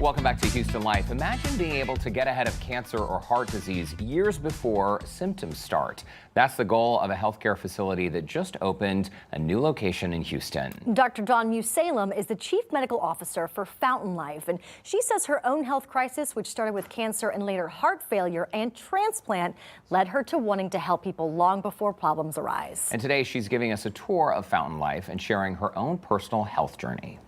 Welcome back to Houston Life. Imagine being able to get ahead of cancer or heart disease years before symptoms start. That's the goal of a healthcare facility that just opened a new location in Houston. Dr. Mussallem is the chief medical officer for Fountain Life, and she says her own health crisis, which started with cancer and later heart failure and transplant, led her to wanting to help people long before problems arise. And today she's giving us a tour of Fountain Life and sharing her own personal health journey.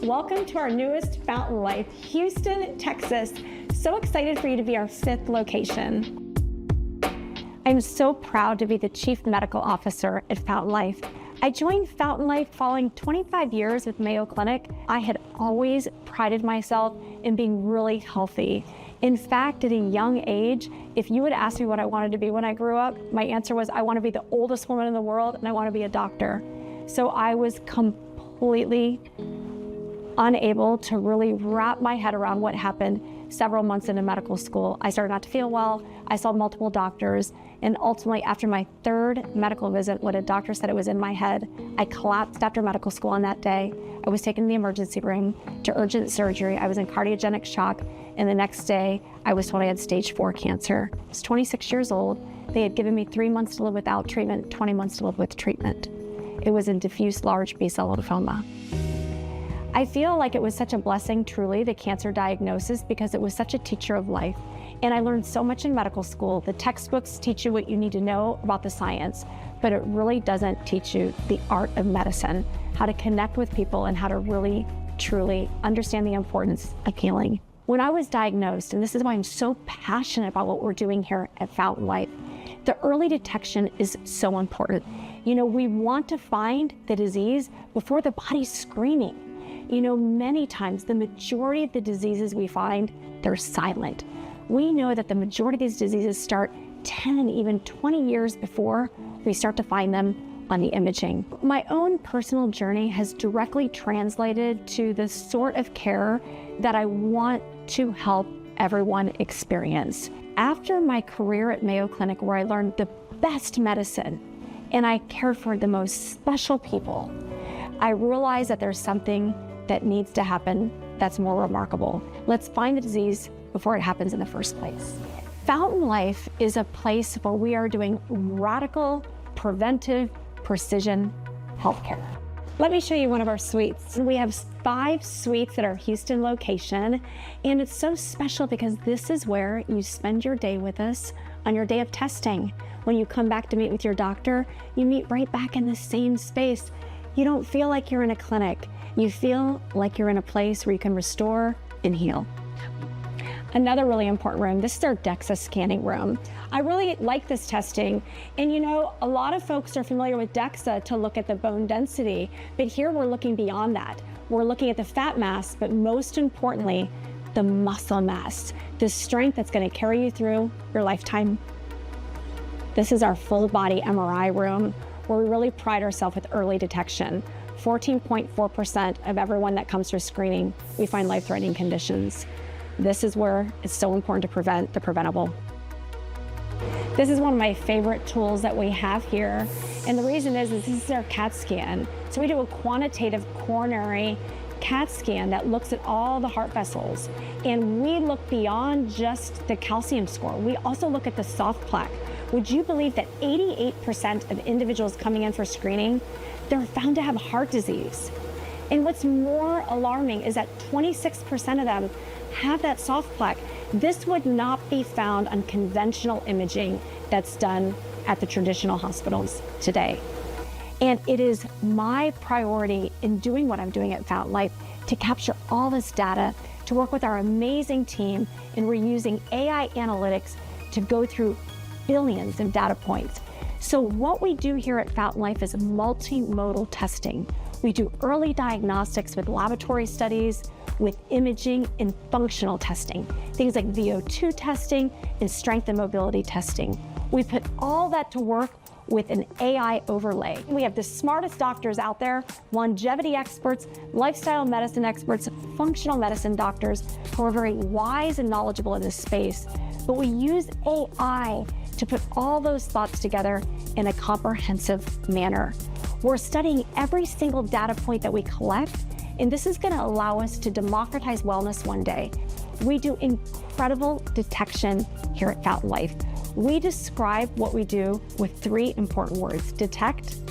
Welcome to our newest Fountain Life, Houston, Texas. So excited for you to be our 5th location. I'm so proud to be the Chief Medical Officer at Fountain Life. I joined Fountain Life following 25 years with Mayo Clinic. I had always prided myself in being really healthy. In fact, at a young age, if you would ask me what I wanted to be when I grew up, my answer was I want to be the oldest woman in the world and I want to be a doctor. So I was completely unable to really wrap my head around what happened several months into medical school. I started not to feel well. I saw multiple doctors. And ultimately, after my 3rd medical visit, when a doctor said it was in my head, I collapsed after medical school on that day. I was taken to the emergency room to urgent surgery. I was in cardiogenic shock. And the next day, I was told I had stage 4 cancer. I was 26 years old. They had given me 3 months to live without treatment, 20 months to live with treatment. It was in diffuse large B-cell lymphoma. I feel like it was such a blessing, truly, the cancer diagnosis, because it was such a teacher of life. And I learned so much in medical school. The textbooks teach you what you need to know about the science, but it really doesn't teach you the art of medicine, how to connect with people and how to really, truly understand the importance of healing. When I was diagnosed, and this is why I'm so passionate about what we're doing here at Fountain Life, the early detection is so important. You know, we want to find the disease before the body's screaming. You know, many times the majority of the diseases we find, they're silent. We know that the majority of these diseases start 10, even 20 years before we start to find them on the imaging. My own personal journey has directly translated to the sort of care that I want to help everyone experience. After my career at Mayo Clinic, where I learned the best medicine and I cared for the most special people, I realized that there's something that needs to happen that's more remarkable. Let's find the disease before it happens in the first place. Fountain Life is a place where we are doing radical, preventive, precision healthcare. Let me show you one of our suites. We have 5 suites at our Houston location, and it's so special because this is where you spend your day with us on your day of testing. When you come back to meet with your doctor, you meet right back in the same space. You don't feel like you're in a clinic. You feel like you're in a place where you can restore and heal. Another really important room, this is our DEXA scanning room. I really like this testing. And you know, a lot of folks are familiar with DEXA to look at the bone density, but here we're looking beyond that. We're looking at the fat mass, but most importantly, the muscle mass, the strength that's gonna carry you through your lifetime. This is our full body MRI room, where we really pride ourselves with early detection. 14.4% of everyone that comes through screening, we find life-threatening conditions. This is where it's so important to prevent the preventable. This is one of my favorite tools that we have here. And the reason is this is our CAT scan. So we do a quantitative coronary CAT scan that looks at all the heart vessels. And we look beyond just the calcium score. We also look at the soft plaque. Would you believe that 88% of individuals coming in for screening, they're found to have heart disease? And what's more alarming is that 26% of them have that soft plaque. This would not be found on conventional imaging that's done at the traditional hospitals today. And it is my priority in doing what I'm doing at Fountain Life to capture all this data, to work with our amazing team, and we're using AI analytics to go through billions of data points. So what we do here at Fountain Life is multimodal testing. We do early diagnostics with laboratory studies, with imaging and functional testing, things like VO2 testing and strength and mobility testing. We put all that to work with an AI overlay. We have the smartest doctors out there, longevity experts, lifestyle medicine experts, functional medicine doctors who are very wise and knowledgeable in this space. But we use AI to put all those thoughts together in a comprehensive manner. We're studying every single data point that we collect, and this is going to allow us to democratize wellness one day. We do incredible detection here at Fountain Life. We describe what we do with 3 important words: detect,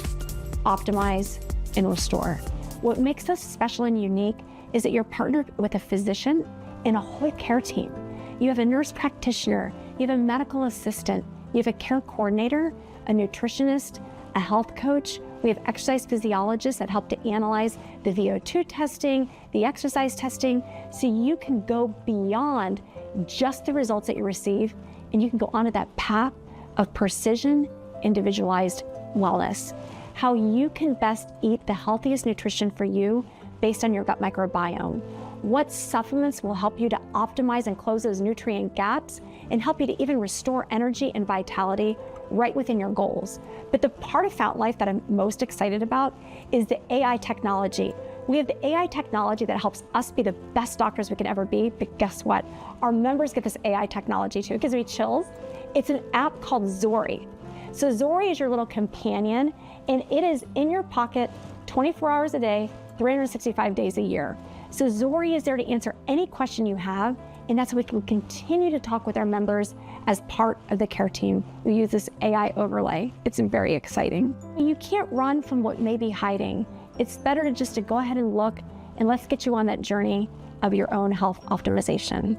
optimize, and restore. What makes us special and unique is that you're partnered with a physician and a whole care team. You have a nurse practitioner, you have a medical assistant, you have a care coordinator, a nutritionist, a health coach. We have exercise physiologists that help to analyze the VO2 testing, the exercise testing, so you can go beyond just the results that you receive, and you can go onto that path of precision, individualized wellness. How you can best eat the healthiest nutrition for you based on your gut microbiome. What supplements will help you to optimize and close those nutrient gaps and help you to even restore energy and vitality right within your goals. But the part of Fountain Life that I'm most excited about is the AI technology. We have the AI technology that helps us be the best doctors we can ever be, but guess what? Our members get this AI technology too. It gives me chills. It's an app called Zori. So Zori is your little companion, and it is in your pocket 24 hours a day, 365 days a year. So Zori is there to answer any question you have, and that's how we can continue to talk with our members as part of the care team. We use this AI overlay. It's very exciting. You can't run from what may be hiding. It's better to just go ahead and look, and let's get you on that journey of your own health optimization.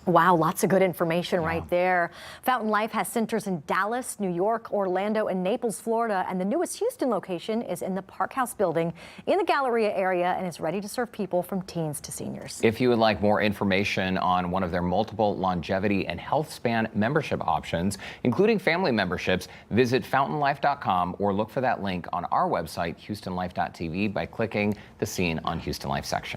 Wow, lots of good information right there. Fountain Life has centers in Dallas, New York, Orlando, and Naples, Florida, and the newest Houston location is in the Park House building in the Galleria-area and is ready to serve people from teens to seniors. If you would like more information on one of their multiple longevity and health span membership options, including family memberships, visit fountainlife.com or look for that link on our website, houstonlife.tv, by clicking the Seen on Houston Life section.